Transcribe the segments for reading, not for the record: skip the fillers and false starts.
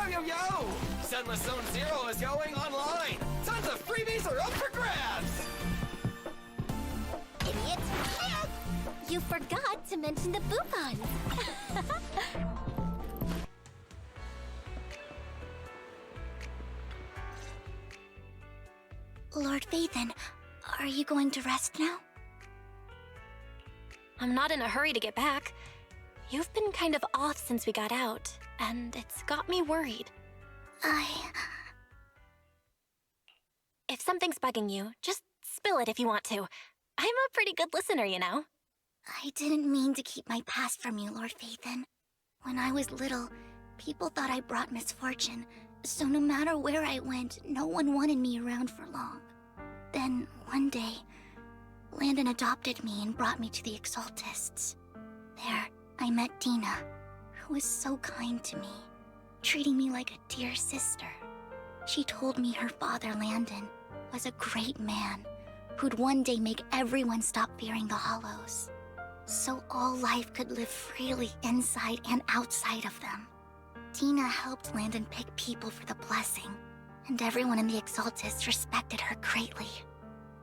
yo, yo! Zenless Zone Zero is going online! Tons of freebies are up for grabs! Idiot! You forgot to mention the boupons! Lord Vathan, are you going to rest now? I'm not in a hurry to get back. You've been kind of off since we got out, and it's got me worried. If something's bugging you, just spill it if you want to. I'm a pretty good listener, you know. I didn't mean to keep my past from you, Lord Vathan. When I was little, people thought I brought misfortune, so no matter where I went, no one wanted me around for long. Then, one day, Landon adopted me and brought me to the Exaltists. There, I met Dina, who was so kind to me, treating me like a dear sister. She told me her father, Landon, was a great man who'd one day make everyone stop fearing the Hollows, so all life could live freely inside and outside of them. Dina helped Landon pick people for the blessing, and everyone in the Exaltists respected her greatly.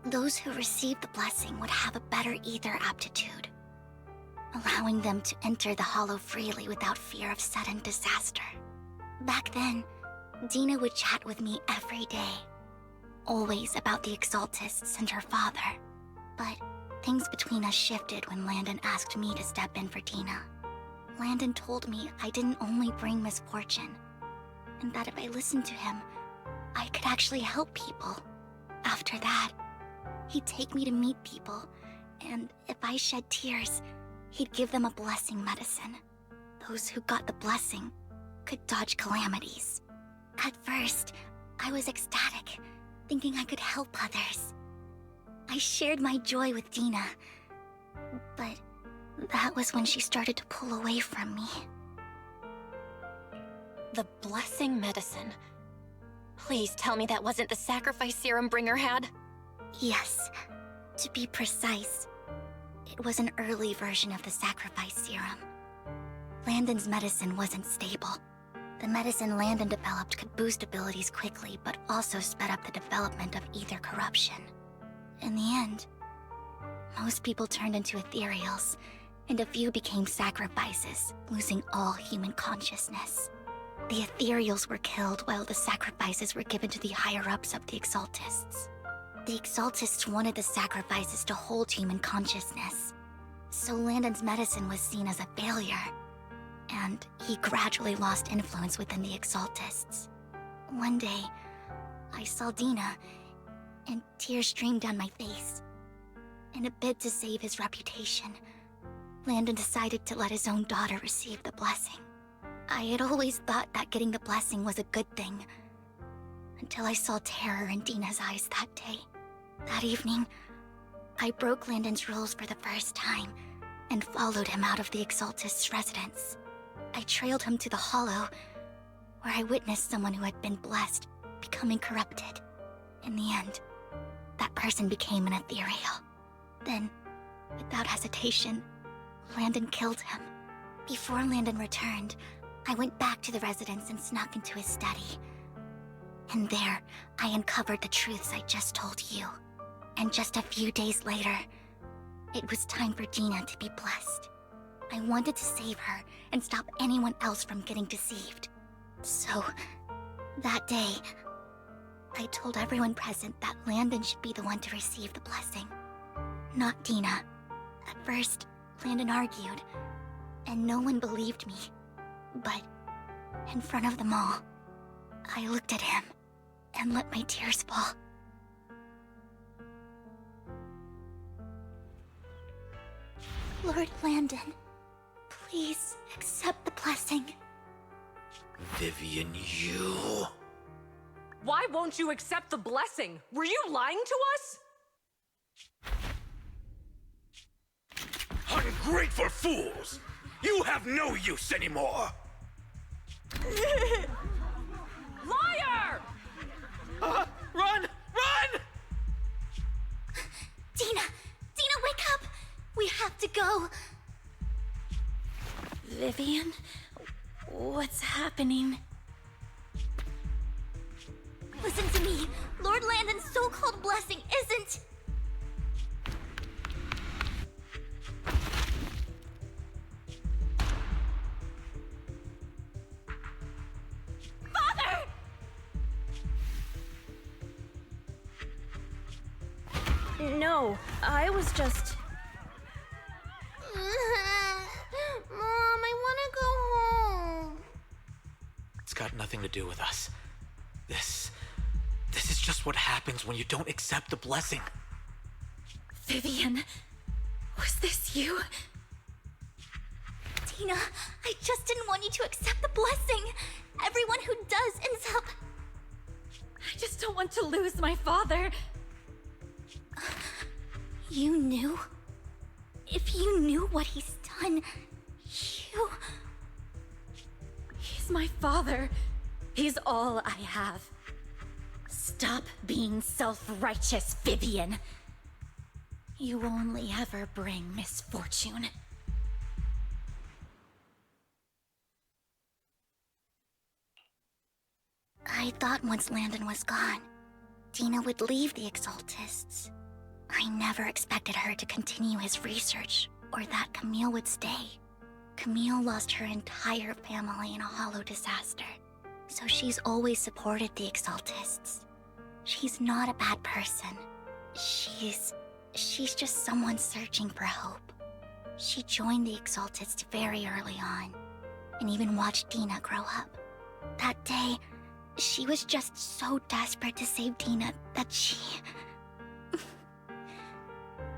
Those who received the blessing would have a better ether aptitude, allowing them to enter the Hollow freely without fear of sudden disaster. Back then, Dina would chat with me every day, always about the Exaltists and her father. But things between us shifted when Landon asked me to step in for Dina. Landon told me I didn't only bring misfortune, and that if I listened to him, I could actually help people. After that, he'd take me to meet people, and if I shed tears, he'd give them a blessing medicine. Those who got the blessing could dodge calamities. At first, I was ecstatic, thinking I could help others. I shared my joy with Dina, but that was when she started to pull away from me. The blessing medicine. Please tell me that wasn't the sacrifice serum Bringer had? Yes. To be precise, it was an early version of the sacrifice serum. Landon's medicine wasn't stable. The medicine Landon developed could boost abilities quickly, but also sped up the development of ether corruption. In the end, most people turned into ethereals, and a few became sacrifices, losing all human consciousness. The ethereals were killed while the sacrifices were given to the higher-ups of the Exaltists. The Exaltists wanted the sacrifices to hold human consciousness, so Landon's medicine was seen as a failure, and he gradually lost influence within the Exaltists. One day, I saw Dina, and tears streamed down my face. In a bid to save his reputation, Landon decided to let his own daughter receive the blessing. I had always thought that getting the blessing was a good thing, until I saw terror in Dina's eyes that day. That evening, I broke Landon's rules for the first time, and followed him out of the Exaltist's residence. I trailed him to the Hollow, where I witnessed someone who had been blessed becoming corrupted. In the end, that person became an ethereal. Then, without hesitation, Landon killed him. Before Landon returned, I went back to the residence and snuck into his study. And there, I uncovered the truths I just told you. And just a few days later, it was time for Dina to be blessed. I wanted to save her and stop anyone else from getting deceived. So, that day, I told everyone present that Landon should be the one to receive the blessing, not Dina. At first, Landon argued, and no one believed me. But, in front of them all, I looked at him and let my tears fall. Lord Landon, please accept the blessing. Vivian, you... Why won't you accept the blessing? Were you lying to us? Ungrateful fools! You have no use anymore! Liar! Run! Run! Dina! Dina, wake up! We have to go! Vivian? What's happening? Listen to me. Lord Landon's so-called blessing isn't... Father! No, I was just... Mom, I want to go home. It's got nothing to do with us. This is just what happens when you don't accept the blessing. Vivian, was this you? Tina, I just didn't want you to accept the blessing. Everyone who does ends up... I just don't want to lose my father. You knew? If you knew what he's done, you... He's my father. He's all I have. Stop being self-righteous, Vivian. You only ever bring misfortune. I thought once Landon was gone, Tina would leave the Exaltists. I never expected her to continue his research, or that Camille would stay. Camille lost her entire family in a hollow disaster, so she's always supported the Exaltists. She's not a bad person. She's just someone searching for hope. She joined the Exaltists very early on, and even watched Dina grow up. That day, she was just so desperate to save Dina that she...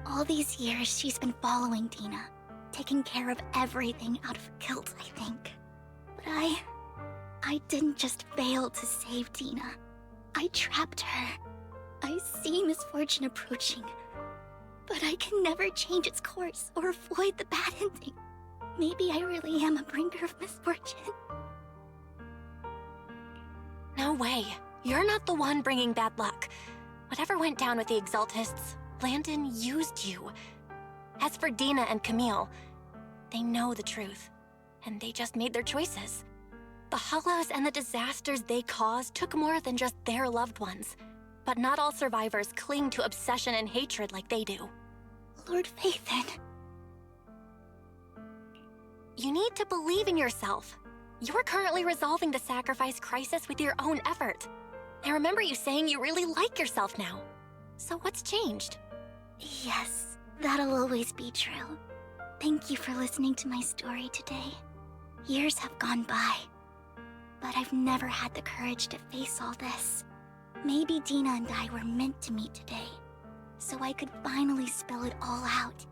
All these years, she's been following Dina, taking care of everything out of guilt, I think. But I didn't just fail to save Dina. I trapped her. I see misfortune approaching, but I can never change its course or avoid the bad ending. Maybe I really am a bringer of misfortune. No way. You're not the one bringing bad luck. Whatever went down with the Exaltists, Landon used you. As for Dina and Camille, they know the truth, and they just made their choices. The hollows and the disasters they caused took more than just their loved ones. But not all survivors cling to obsession and hatred like they do. Lord Phaethon. You need to believe in yourself. You're currently resolving the sacrifice crisis with your own effort. I remember you saying you really like yourself now. So what's changed? Yes, that'll always be true. Thank you for listening to my story today. Years have gone by, but I've never had the courage to face all this. Maybe Dina and I were meant to meet today, so I could finally spill it all out.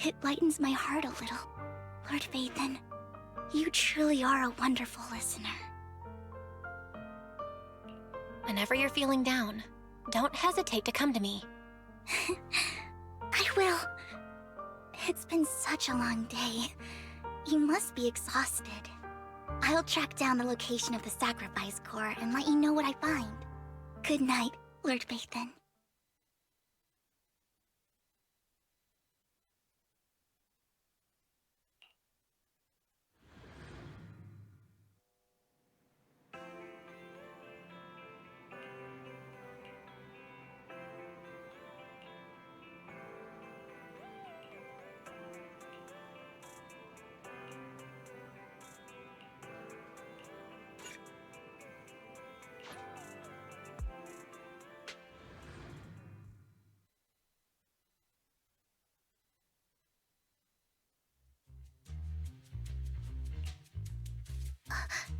It lightens my heart a little. Lord Phaethon, you truly are a wonderful listener. Whenever you're feeling down, don't hesitate to come to me. I will. It's been such a long day. You must be exhausted. I'll track down the location of the sacrifice core and let you know what I find. Good night, Lord Phaethon.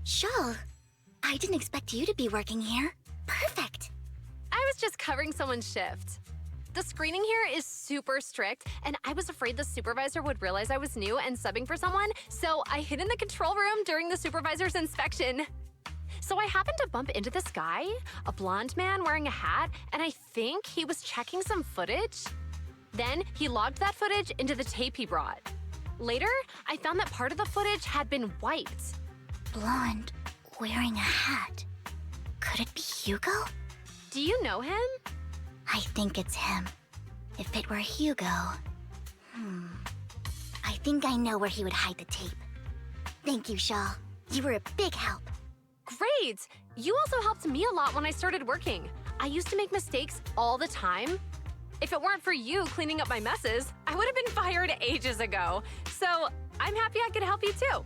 Shawl, I didn't expect you to be working here. Perfect. I was just covering someone's shift. The screening here is super strict, and I was afraid the supervisor would realize I was new and subbing for someone, so I hid in the control room during the supervisor's inspection. So I happened to bump into this guy, a blonde man wearing a hat, and I think he was checking some footage. Then he logged that footage into the tape he brought. Later, I found that part of the footage had been wiped. Blonde, wearing a hat. Could it be Hugo? Do you know him? I think it's him. If it were Hugo... I think I know where he would hide the tape. Thank you, Shaw. You were a big help. Great! You also helped me a lot when I started working. I used to make mistakes all the time. If it weren't for you cleaning up my messes, I would have been fired ages ago. So I'm happy I could help you too.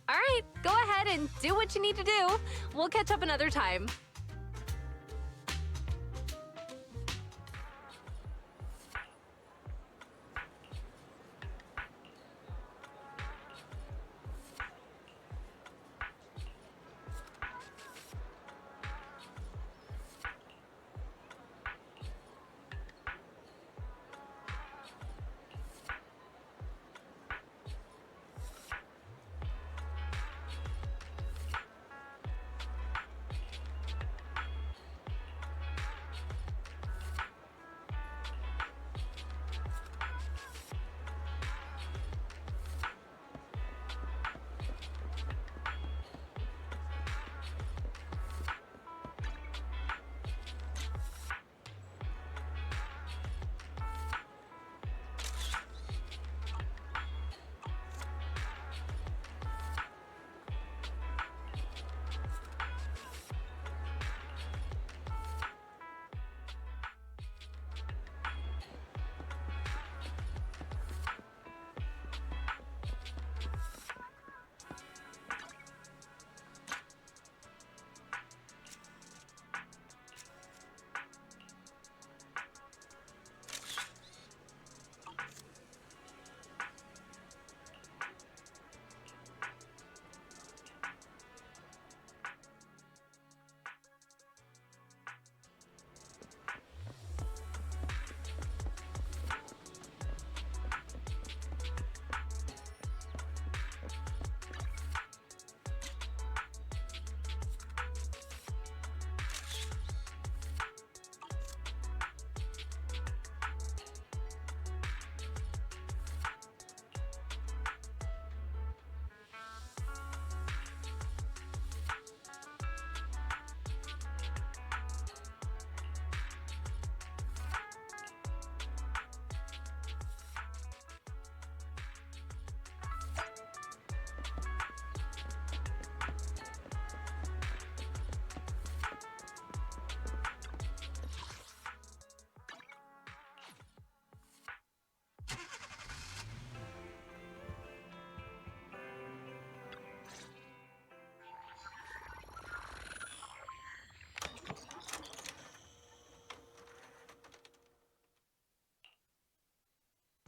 All right, go ahead and do what you need to do. We'll catch up another time.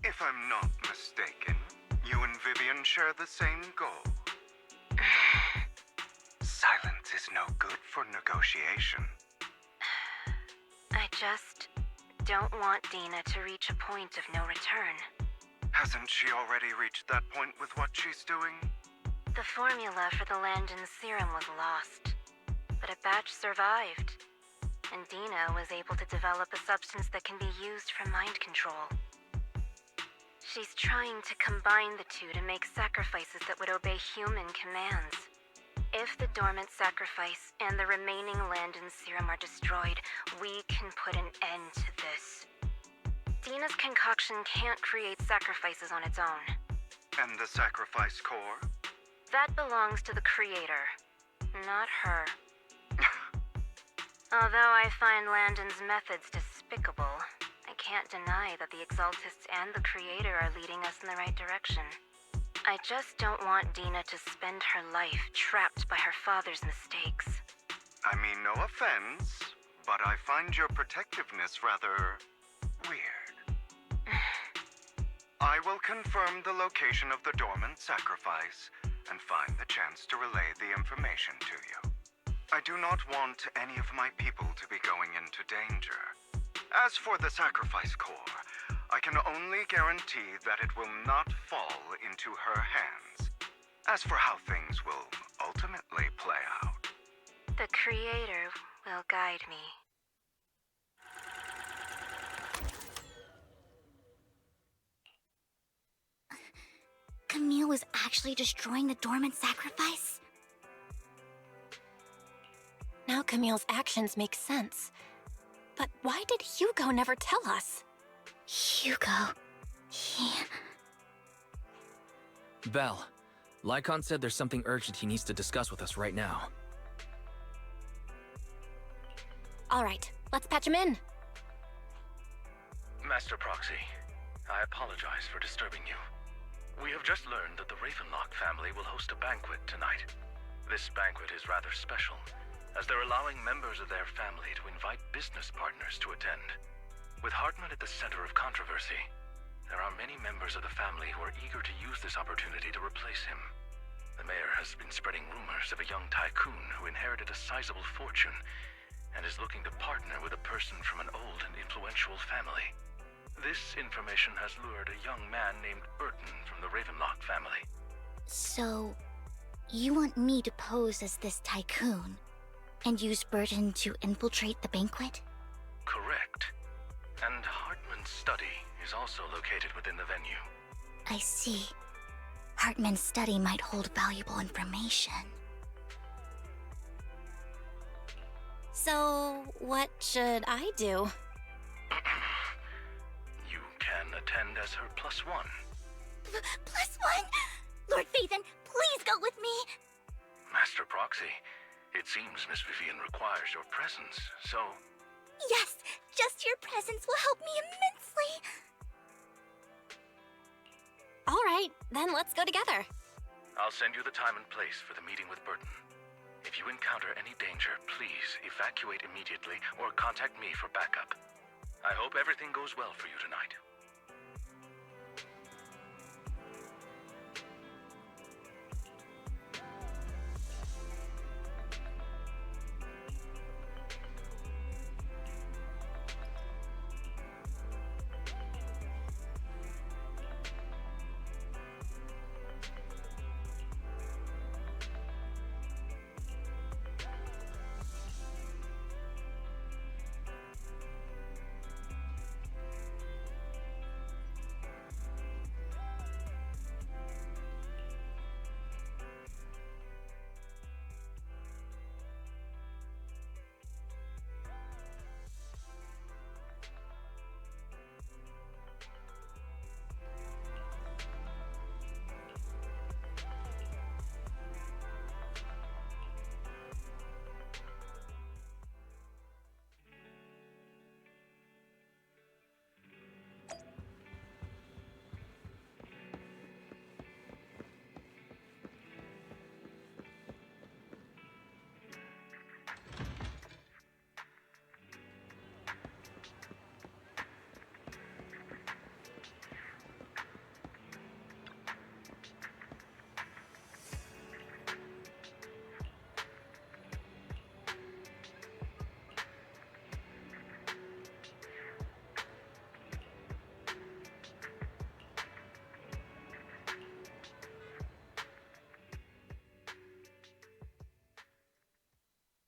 If I'm not mistaken, you and Vivian share the same goal. Silence is no good for negotiation. I just don't want Dina to reach a point of no return. Hasn't she already reached that point with what she's doing? The formula for the Landon serum was lost, but a batch survived, and Dina was able to develop a substance that can be used for mind control. She's trying to combine the two to make sacrifices that would obey human commands. If the dormant sacrifice and the remaining Landon serum are destroyed, we can put an end to this. Dina's concoction can't create sacrifices on its own. And the sacrifice core? That belongs to the creator, not her. Although I find Landon's methods despicable, I can't deny that the Exaltists and the Creator are leading us in the right direction. I just don't want Dina to spend her life trapped by her father's mistakes. I mean, no offense, but I find your protectiveness rather weird. I will confirm the location of the dormant sacrifice and find the chance to relay the information to you. I do not want any of my people to be going into danger. As for the sacrifice core, I can only guarantee that it will not fall into her hands. As for how things will ultimately play out, The Creator will guide me. Camille was actually destroying the dormant sacrifice? Now Camille's actions make sense. But why did Hugo never tell us? Hugo... he... Belle, Lycon said there's something urgent he needs to discuss with us right now. All right, let's patch him in. Master Proxy, I apologize for disturbing you. We have just learned that the Ravenlock family will host a banquet tonight. This banquet is rather special, as they're allowing members of their family to invite business partners to attend. With Hartman at the center of controversy, there are many members of the family who are eager to use this opportunity to replace him. The mayor has been spreading rumors of a young tycoon who inherited a sizable fortune and is looking to partner with a person from an old and influential family. This information has lured a young man named Burton from the Ravenlock family. So, you want me to pose as this tycoon and use Burton to infiltrate the banquet? Correct. And Hartman's study is also located within the venue. I see. Hartman's study might hold valuable information. So, what should I do? You can attend as her +1. +1? Lord Phaethon, please go with me! Master Proxy, it seems Miss Vivian requires your presence, so... Yes, just your presence will help me immensely! All right, then let's go together. I'll send you the time and place for the meeting with Burton. If you encounter any danger, please evacuate immediately or contact me for backup. I hope everything goes well for you tonight.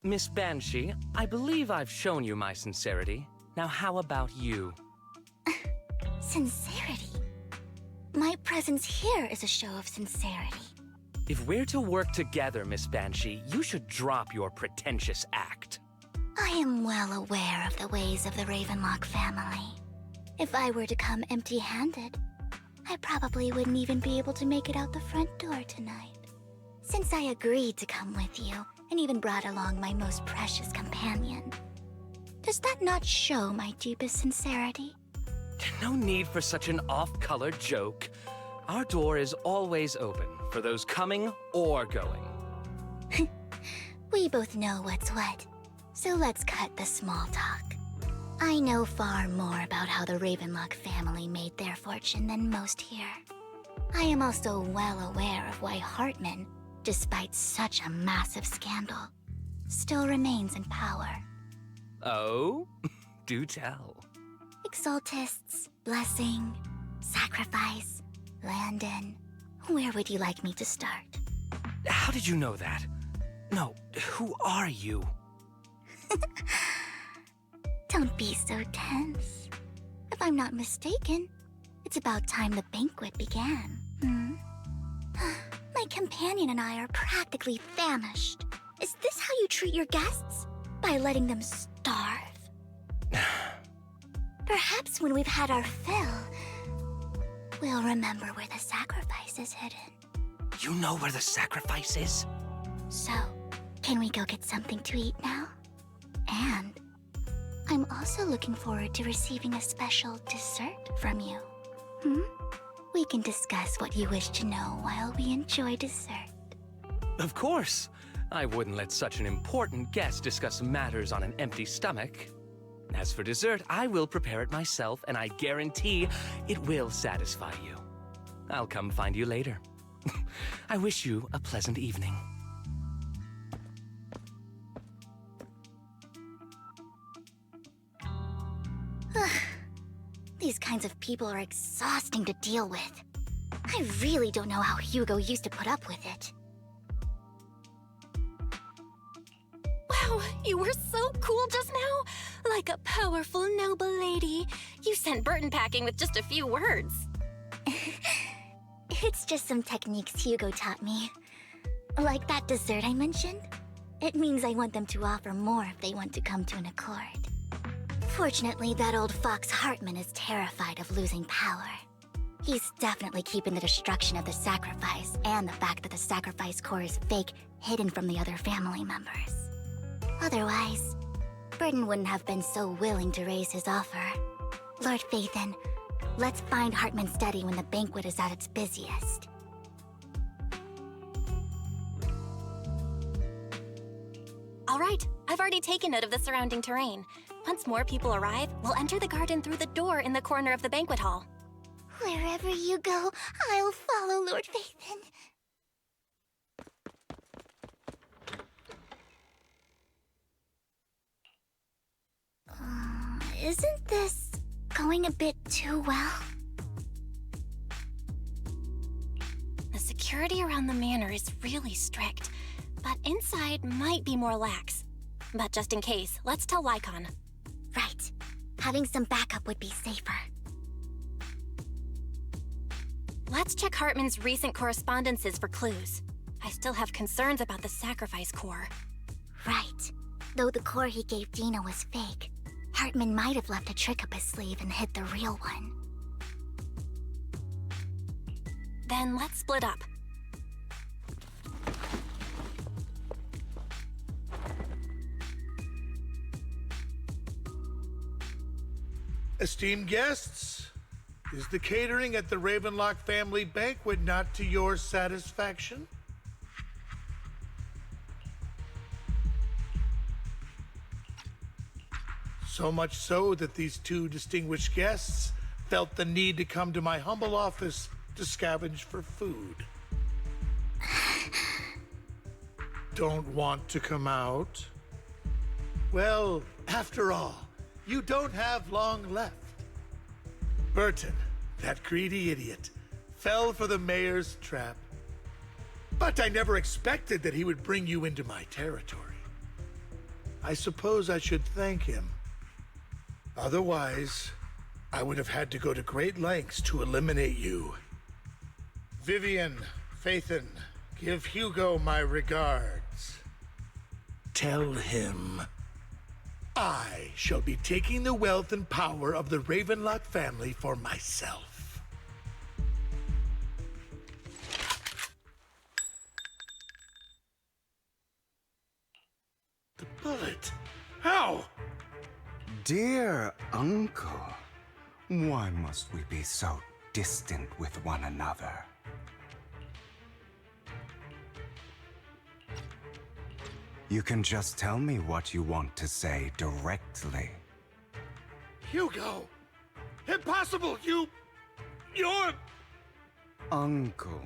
Miss Banshee, I believe I've shown you my sincerity. Now how about you? Sincerity? My presence here is a show of sincerity. If we're to work together, Miss Banshee, you should drop your pretentious act. I am well aware of the ways of the Ravenlock family. If I were to come empty-handed, I probably wouldn't even be able to make it out the front door tonight. Since I agreed to come with you, and even brought along my most precious companion, does that not show my deepest sincerity? No need for such an off-color joke. Our door is always open for those coming or going. We both know what's what, so let's cut the small talk. I know far more about how the Ravenlock family made their fortune than most here. I am also well aware of why Hartman, despite such a massive scandal, still remains in power. Oh? Do tell. Exaltists, blessing, sacrifice, Landon. Where would you like me to start? How did you know that? No, who are you? Don't be so tense. If I'm not mistaken, it's about time the banquet began. My companion and I are practically famished. Is this how you treat your guests? By letting them starve? Perhaps when we've had our fill, we'll remember where the sacrifice is hidden. You know where the sacrifice is? So, can we go get something to eat now? And also looking forward to receiving a special dessert from you. Hmm? We can discuss what you wish to know while we enjoy dessert. Of course. I wouldn't let such an important guest discuss matters on an empty stomach. As for dessert, I will prepare it myself, and I guarantee it will satisfy you. I'll come find you later. I wish you a pleasant evening. These kinds of people are exhausting to deal with. I really don't know how Hugo used to put up with it. Wow, you were so cool just now. Like a powerful, noble lady. You sent Burton packing with just a few words. It's just some techniques Hugo taught me. Like that dessert I mentioned. It means I want them to offer more if they want to come to an accord. Fortunately, that old fox Hartman is terrified of losing power. He's definitely keeping the destruction of the sacrifice and the fact that the sacrifice core is fake hidden from the other family members. Otherwise, Burton wouldn't have been so willing to raise his offer. Lord Phaethon, let's find Hartman's study when the banquet is at its busiest. All right, I've already taken note of the surrounding terrain. Once more people arrive, we'll enter the garden through the door in the corner of the banquet hall. Wherever you go, I'll follow, Lord Phaethon. Isn't this going a bit too well? The security around the manor is really strict, but inside might be more lax. But just in case, let's tell Lycon. Right. Having some backup would be safer. Let's check Hartman's recent correspondences for clues. I still have concerns about the sacrifice core. Right. Though the core he gave Dina was fake, Hartman might have left a trick up his sleeve and hid the real one. Then let's split up. Esteemed guests, is the catering at the Ravenlock family banquet not to your satisfaction? So much so that these two distinguished guests felt the need to come to my humble office to scavenge for food. Don't want to come out? Well, after all, you don't have long left. Burton, that greedy idiot, fell for the mayor's trap. But I never expected that he would bring you into my territory. I suppose I should thank him. Otherwise, I would have had to go to great lengths to eliminate you. Vivian, Phaethon, give Hugo my regards. Tell him I shall be taking the wealth and power of the Ravenlock family for myself. The bullet? How? Dear uncle, why must we be so distant with one another? You can just tell me what you want to say directly. Hugo! Impossible! You're... Uncle,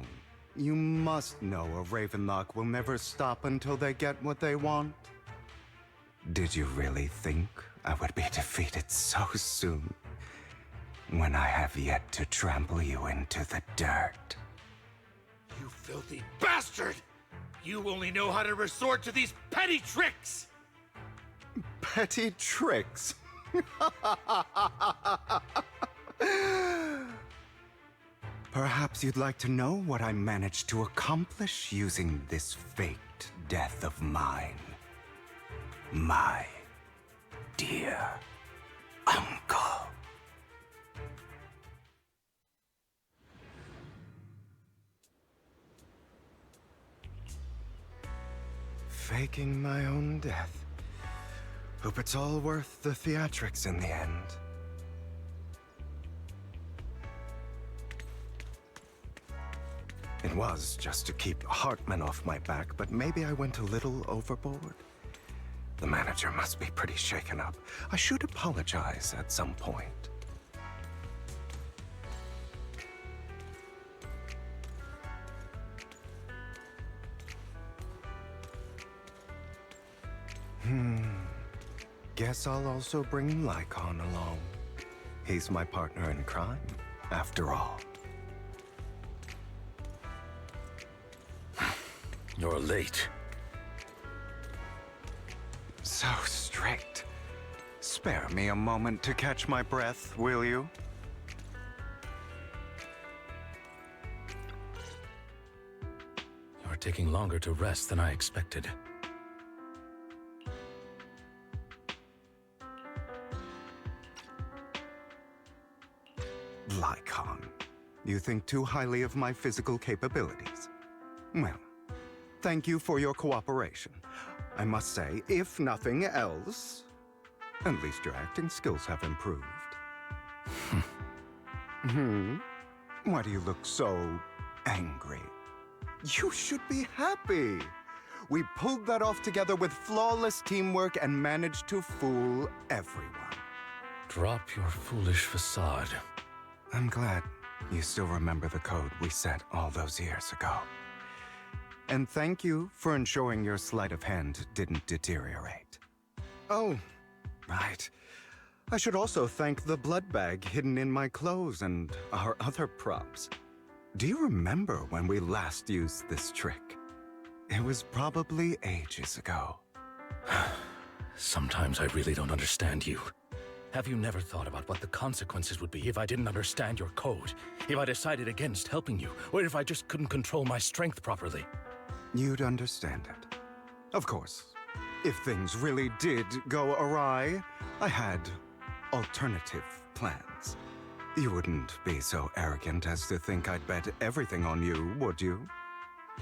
you must know a Ravenlock will never stop until they get what they want. Did you really think I would be defeated so soon, when I have yet to trample you into the dirt? You filthy bastard! You only know how to resort to these petty tricks! Petty tricks? Perhaps you'd like to know what I managed to accomplish using this faked death of mine. My dear uncle. Faking my own death. Hope it's all worth the theatrics in the end. It was just to keep Hartman off my back, but maybe I went a little overboard. The manager must be pretty shaken up. I should apologize at some point. Guess I'll also bring Lycon along. He's my partner in crime, after all. You're late. So strict. Spare me a moment to catch my breath, will you? You're taking longer to rest than I expected. Lycon, you think too highly of my physical capabilities. Well, thank you for your cooperation. I must say, if nothing else, at least your acting skills have improved. Why do you look so angry? You should be happy. We pulled that off together with flawless teamwork and managed to fool everyone. Drop your foolish facade. I'm glad you still remember the code we set all those years ago. And thank you for ensuring your sleight of hand didn't deteriorate. Oh, right. I should also thank the blood bag hidden in my clothes and our other props. Do you remember when we last used this trick? It was probably ages ago. Sometimes I really don't understand you. Have you never thought about what the consequences would be if I didn't understand your code? If I decided against helping you? Or if I just couldn't control my strength properly? You'd understand it. Of course, if things really did go awry, I had alternative plans. You wouldn't be so arrogant as to think I'd bet everything on you, would you?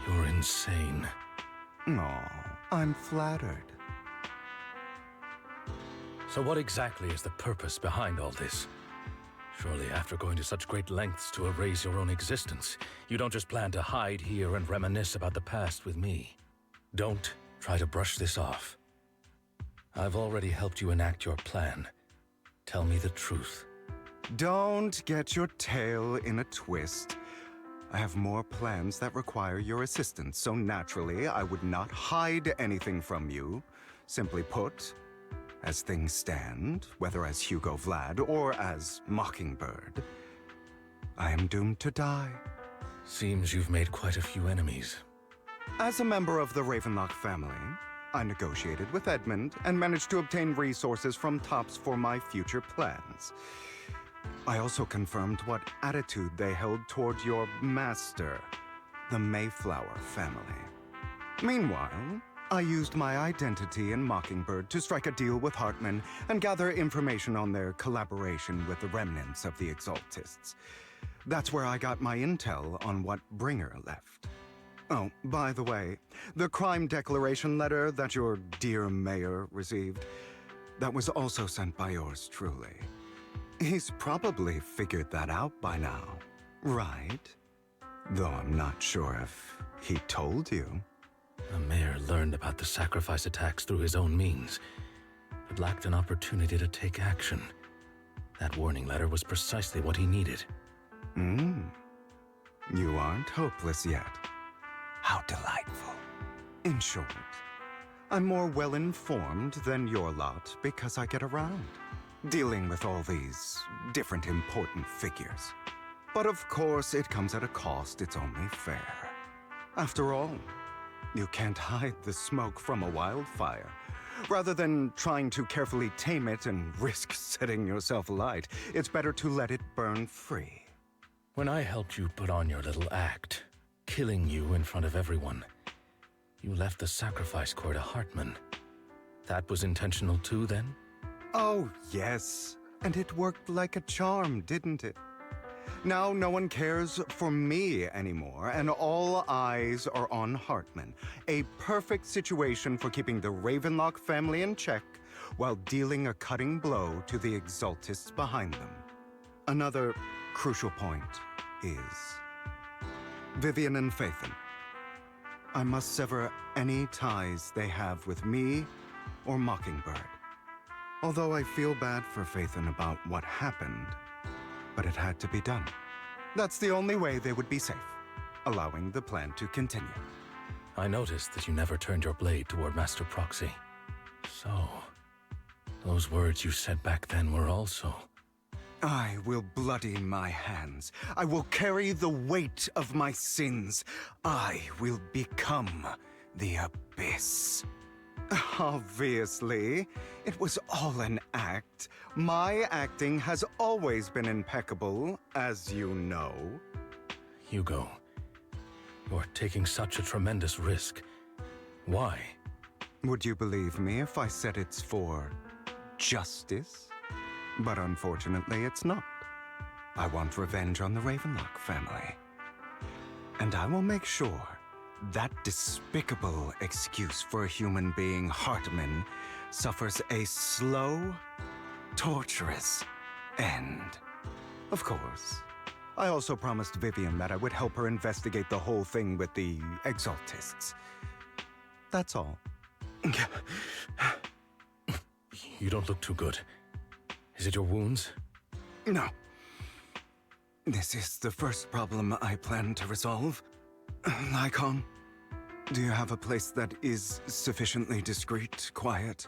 You're insane. Aw, I'm flattered. So what exactly is the purpose behind all this? Surely after going to such great lengths to erase your own existence, you don't just plan to hide here and reminisce about the past with me. Don't try to brush this off. I've already helped you enact your plan. Tell me the truth. Don't get your tail in a twist. I have more plans that require your assistance, so naturally I would not hide anything from you. Simply put, as things stand, whether as Hugo Vlad or as Mockingbird, I am doomed to die. Seems you've made quite a few enemies. As a member of the Ravenlock family, I negotiated with Edmund and managed to obtain resources from Tops for my future plans. I also confirmed what attitude they held toward your master, the Mayflower family. Meanwhile, I used my identity in Mockingbird to strike a deal with Hartman and gather information on their collaboration with the remnants of the Exaltists. That's where I got my intel on what Bringer left. Oh, by the way, the crime declaration letter that your dear mayor received, that was also sent by yours truly. He's probably figured that out by now, right? Though I'm not sure if he told you. The mayor learned about the sacrifice attacks through his own means, but lacked an opportunity to take action. That warning letter was precisely what he needed. You aren't hopeless yet. How delightful. In short, I'm more well-informed than your lot because I get around, dealing with all these different important figures. But of course, it comes at a cost, it's only fair. After all, you can't hide the smoke from a wildfire. Rather than trying to carefully tame it and risk setting yourself alight, it's better to let it burn free. When I helped you put on your little act, killing you in front of everyone, you left the sacrifice core to Hartman. That was intentional too, then? Oh, yes. And it worked like a charm, didn't it? Now no one cares for me anymore, and all eyes are on Hartman. A perfect situation for keeping the Ravenlock family in check, while dealing a cutting blow to the exaltists behind them. Another crucial point is Vivian and Phaethon. I must sever any ties they have with me or Mockingbird. Although I feel bad for Phaethon about what happened, but it had to be done. That's the only way they would be safe, allowing the plan to continue. I noticed that you never turned your blade toward Master Proxy. So, those words you said back then were also... I will bloody my hands. I will carry the weight of my sins. I will become the Abyss. Obviously, it was all an act. My acting has always been impeccable, as you know. Hugo, you're taking such a tremendous risk. Why? Would you believe me if I said it's for justice? But unfortunately, it's not. I want revenge on the Ravenlock family. And I will make sure that despicable excuse for a human being, Hartman, suffers a slow, torturous end. Of course. I also promised Vivian that I would help her investigate the whole thing with the exaltists. That's all. You don't look too good. Is it your wounds? No. This is the first problem I plan to resolve. Lycon, do you have a place that is sufficiently discreet, quiet,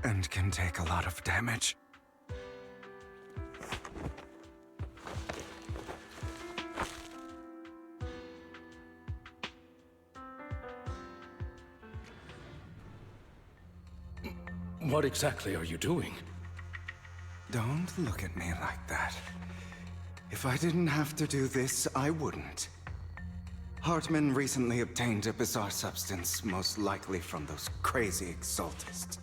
and can take a lot of damage? What exactly are you doing? Don't look at me like that. If I didn't have to do this, I wouldn't. Hartman recently obtained a bizarre substance, most likely from those crazy exaltists.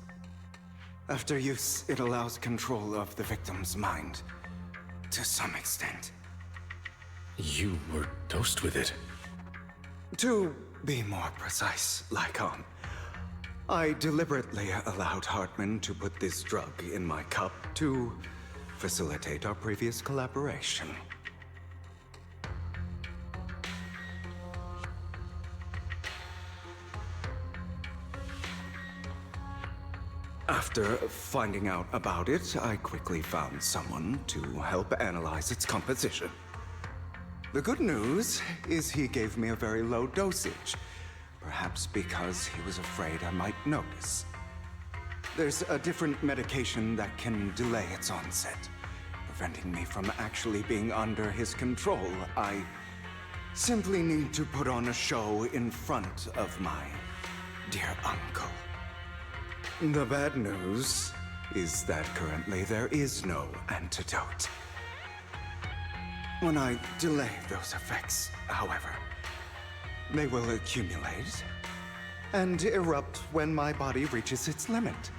After use, it allows control of the victim's mind, to some extent. You were dosed with it? To be more precise, Lycon, I deliberately allowed Hartman to put this drug in my cup to facilitate our previous collaboration. After finding out about it, I quickly found someone to help analyze its composition. The good news is he gave me a very low dosage, perhaps because he was afraid I might notice. There's a different medication that can delay its onset, preventing me from actually being under his control. I simply need to put on a show in front of my dear uncle. The bad news is that currently there is no antidote. When I delay those effects, however, they will accumulate and erupt when my body reaches its limit.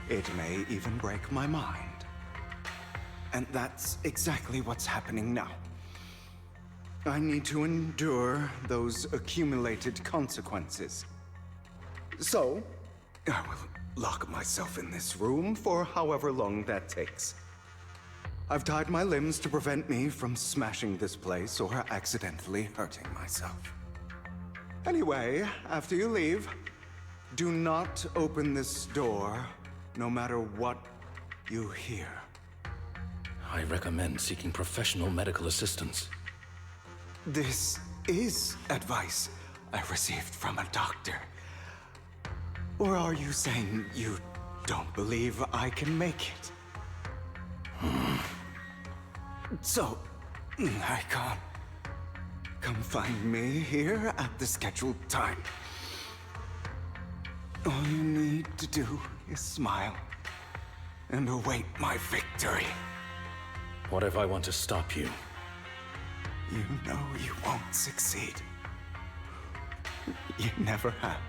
It may even break my mind. And that's exactly what's happening now. I need to endure those accumulated consequences. So, I will lock myself in this room for however long that takes. I've tied my limbs to prevent me from smashing this place or accidentally hurting myself. Anyway, after you leave, do not open this door, no matter what you hear. I recommend seeking professional medical assistance. This is advice I received from a doctor. Or are you saying you don't believe I can make it? So, I can't. Come find me here at the scheduled time. All you need to do is smile and await my victory. What if I want to stop you? You know you won't succeed. You never have.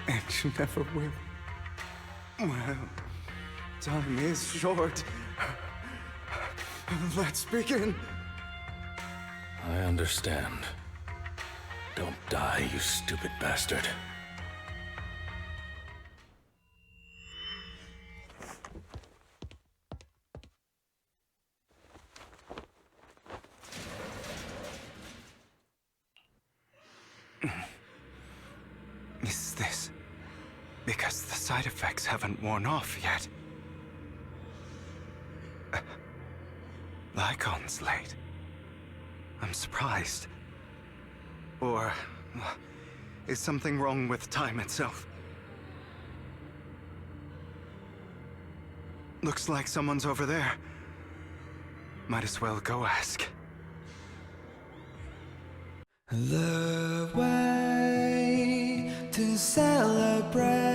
And you never will. Well, time is short. Let's begin. I understand. Don't die, you stupid bastard. side effects haven't worn off yet. The icon's late. I'm surprised. Or is something wrong with time itself? Looks like someone's over there. Might as well go ask. The way to celebrate